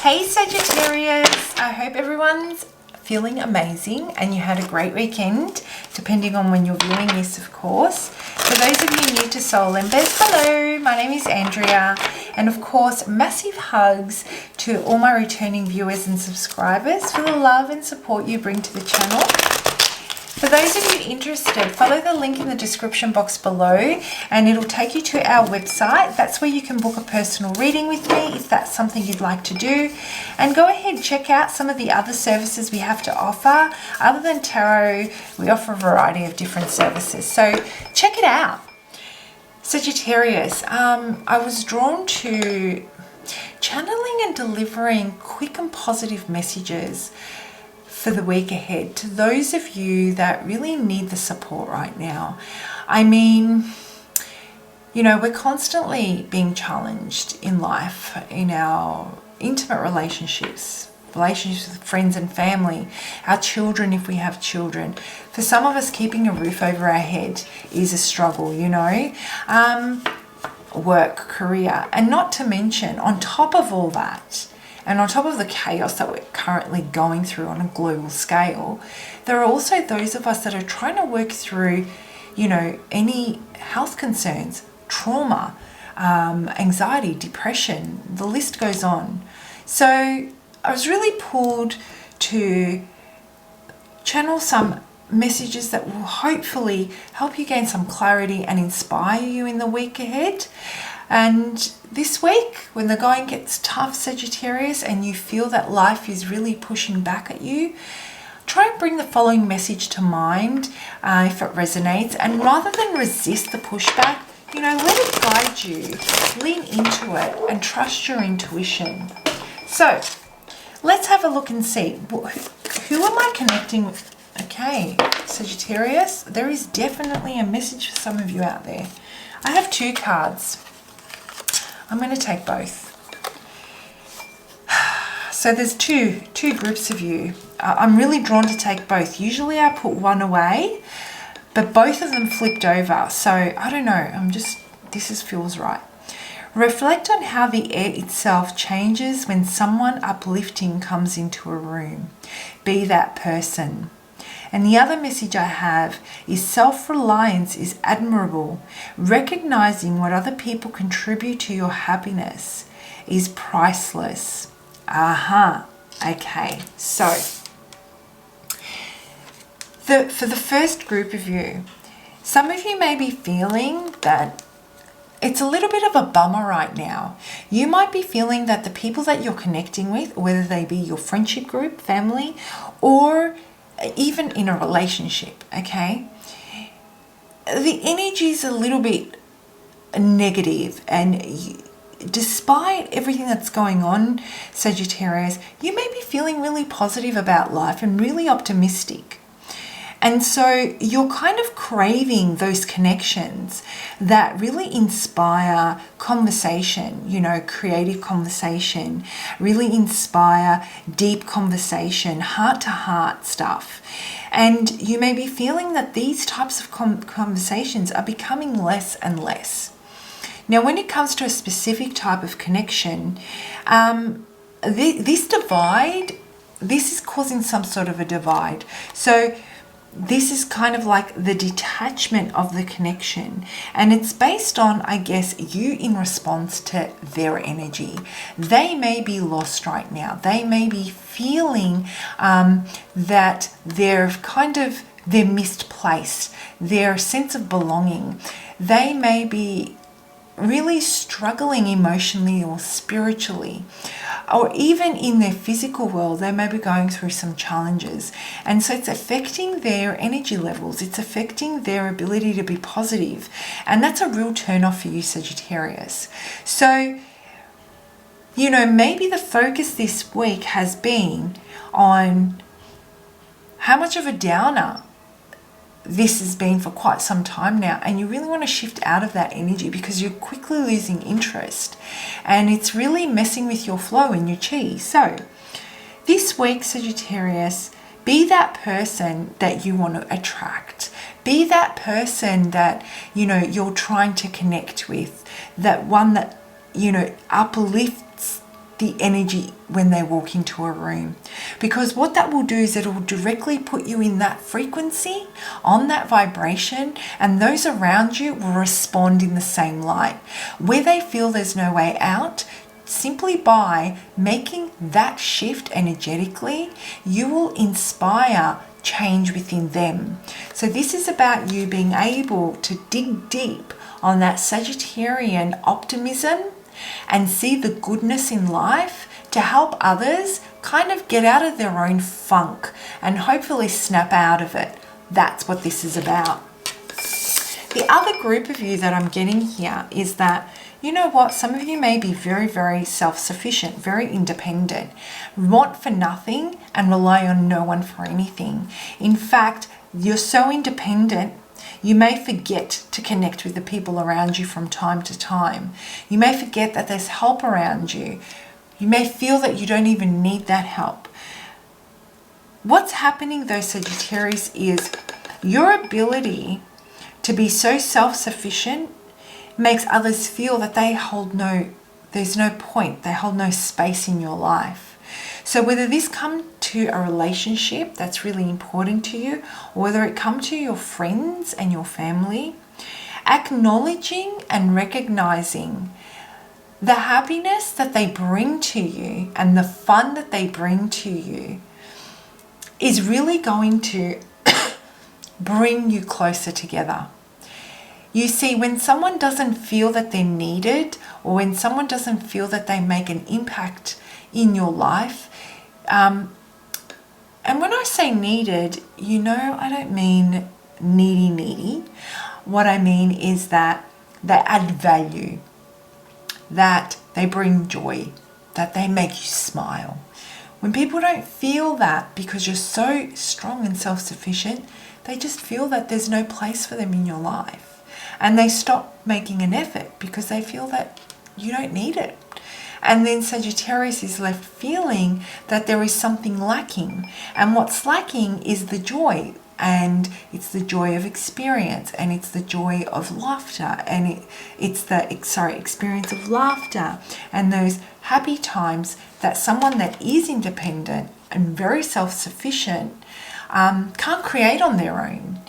Hey Sagittarius, I hope everyone's feeling amazing and you had a great weekend, depending on when you're viewing this, of course. For those of you new to Soul Embers, hello, my name is Andrea, and of course, massive hugs to all my returning viewers and subscribers for the love and support you bring to the channel. For those of you interested, follow the link in the description box below and it'll take you to our website. That's where you can book a personal reading with me if that's something you'd like to do. And go ahead, check out some of the other services we have to offer. Other than tarot, we offer a variety of different services. So check it out. Sagittarius, I was drawn to channeling and delivering quick and positive messages for the week ahead to those of you that really need the support right now. I mean, you know, we're constantly being challenged in life, in our intimate relationships with friends and family, our children if we have children. For some of us, keeping a roof over our head is a struggle, you know, work, career, and not to mention on top of all that, and on top of the chaos that we're currently going through on a global scale, there are also those of us that are trying to work through, you know, any health concerns, trauma, anxiety, depression, the list goes on. So I was really pulled to channel some messages that will hopefully help you gain some clarity and inspire you in the week ahead. And this week, when the going gets tough, Sagittarius, and you feel that life is really pushing back at you, try and bring the following message to mind if it resonates. And rather than resist the pushback, you know, let it guide you, lean into it, and trust your intuition. So let's have a look and see. Who am I connecting with? Okay, Sagittarius, there is definitely a message for some of you out there. I have two cards. I'm going to take both. So there's two groups of you. I'm really drawn to take both. Usually I put one away, but both of them flipped over. So I don't know. This feels right. Reflect on how the air itself changes when someone uplifting comes into a room. Be that person. And the other message I have is self-reliance is admirable. Recognizing what other people contribute to your happiness is priceless. Okay, so for the first group of you, some of you may be feeling that it's a little bit of a bummer right now. You might be feeling that the people that you're connecting with, whether they be your friendship group, family, or even in a relationship, okay, the energy is a little bit negative, and despite everything that's going on, Sagittarius, you may be feeling really positive about life and really optimistic. And so you're kind of craving those connections that really inspire conversation, you know, creative conversation, really inspire deep conversation, heart-to-heart stuff. And you may be feeling that these types of conversations are becoming less and less. Now, when it comes to a specific type of connection, this is causing some sort of a divide. So this is kind of like the detachment of the connection, and it's based on, I guess, you in response to their energy. They may be lost right now. They may be feeling that they're misplaced, their sense of belonging. They may be really struggling emotionally or spiritually, or even in their physical world, they may be going through some challenges. And so it's affecting their energy levels. It's affecting their ability to be positive. And that's a real turn off for you, Sagittarius. So, you know, maybe the focus this week has been on how much of a downer this has been for quite some time now, and you really want to shift out of that energy because you're quickly losing interest and it's really messing with your flow and your chi. So this week, Sagittarius, be that person that you want to attract. Be that person that, you know, you're trying to connect with, that one that, you know, uplifts the energy when they walk into a room. Because what that will do is it will directly put you in that frequency, on that vibration, and those around you will respond in the same light. Where they feel there's no way out, simply by making that shift energetically, you will inspire change within them. So this is about you being able to dig deep on that Sagittarian optimism and see the goodness in life to help others kind of get out of their own funk and hopefully snap out of it. That's what this is about. The other group of you that I'm getting here is that, you know what, some of you may be very, very self-sufficient, very independent, want for nothing and rely on no one for anything. In fact, you're so independent, you may forget to connect with the people around you from time to time. You may forget that there's help around you. You may feel that you don't even need that help. What's happening though, Sagittarius, is your ability to be so self-sufficient makes others feel that there's no point, they hold no space in your life. So whether this comes to a relationship that's really important to you, or whether it comes to your friends and your family, acknowledging and recognizing the happiness that they bring to you and the fun that they bring to you is really going to bring you closer together. You see, when someone doesn't feel that they're needed, or when someone doesn't feel that they make an impact in your life, and when I say needed, I don't mean needy. What I mean is that they add value, that they bring joy, that they make you smile. When people don't feel that because you're so strong and self-sufficient, they just feel that there's no place for them in your life. And they stop making an effort because they feel that you don't need it. And then Sagittarius is left feeling that there is something lacking. And what's lacking is the joy. And it's the joy of experience. And it's the joy of laughter. And it's the experience of laughter. And those happy times that someone that is independent and very self-sufficient can't create on their own.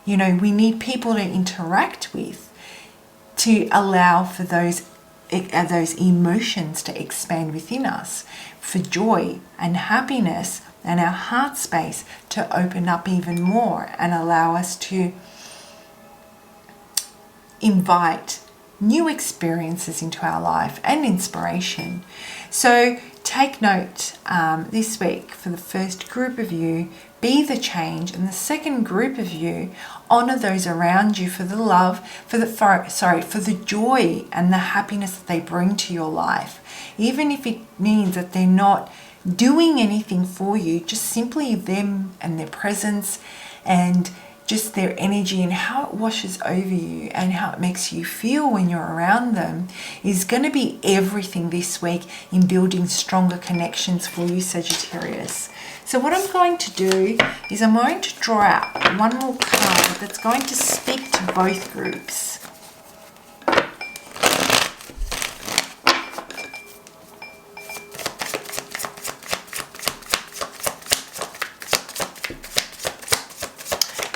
We need people to interact with to allow for those emotions to expand within us, for joy and happiness and our heart space to open up even more and allow us to invite new experiences into our life and inspiration. So take note this week for the first group of you, be the change, and the second group of you, honor those around you for the love, for the joy and the happiness that they bring to your life. Even if it means that they're not doing anything for you, just simply them and their presence and just their energy and how it washes over you and how it makes you feel when you're around them is going to be everything this week in building stronger connections for you, Sagittarius. So what I'm going to do is I'm going to draw out one more card that's going to speak to both groups.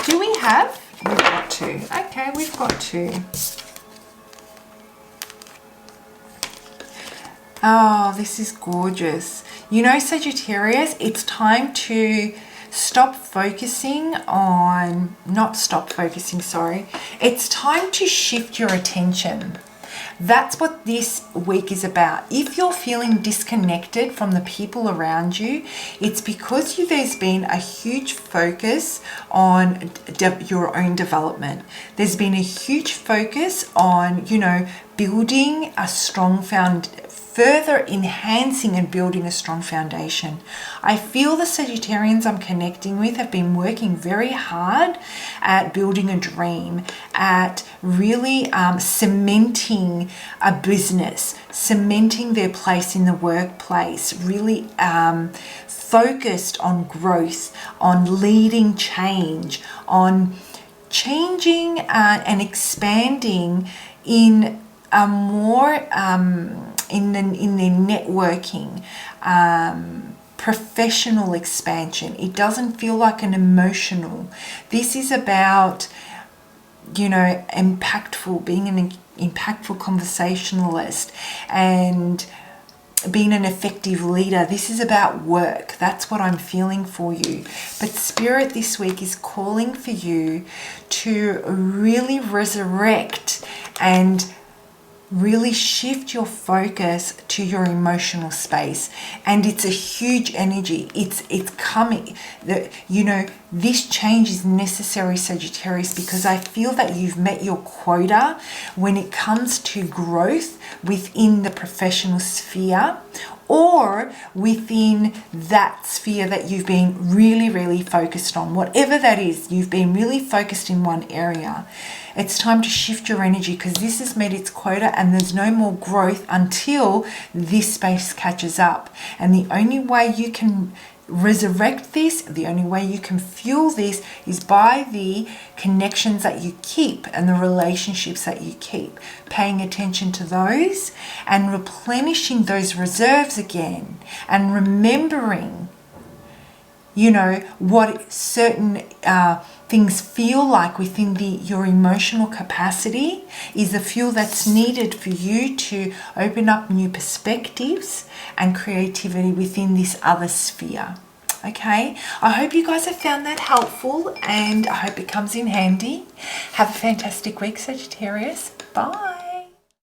Do we have? We've got two. Okay, we've got two. Oh, this is gorgeous. Sagittarius, it's time to stop focusing on, it's time to shift your attention. That's what this week is about. If you're feeling disconnected from the people around you, it's because there's been a huge focus on your own development. There's been a huge focus on, building a strong further enhancing and building a strong foundation. I feel the Sagittarians I'm connecting with have been working very hard at building a dream, at really cementing a business, cementing their place in the workplace, really focused on growth, on leading change, on changing and expanding in are more in the networking, professional expansion. It doesn't feel like an emotional. This is about, you know, impactful, being an impactful conversationalist and being an effective leader. This is about work. That's what I'm feeling for you. But Spirit this week is calling for you to really resurrect and really shift your focus to your emotional space. And it's a huge energy. It's coming. You know, this change is necessary, Sagittarius, because I feel that you've met your quota when it comes to growth within the professional sphere, or within that sphere that you've been really, really focused on. Whatever that is, you've been really focused in one area. It's time to shift your energy, because this has met its quota and there's no more growth until this space catches up. And the only way you can resurrect this, the only way you can fuel this, is by the connections that you keep and the relationships that you keep. Paying attention to those and replenishing those reserves again, and remembering, you know, what certain things feel like within your emotional capacity is the fuel that's needed for you to open up new perspectives and creativity within this other sphere. Okay, I hope you guys have found that helpful, and I hope it comes in handy. Have a fantastic week, Sagittarius. Bye.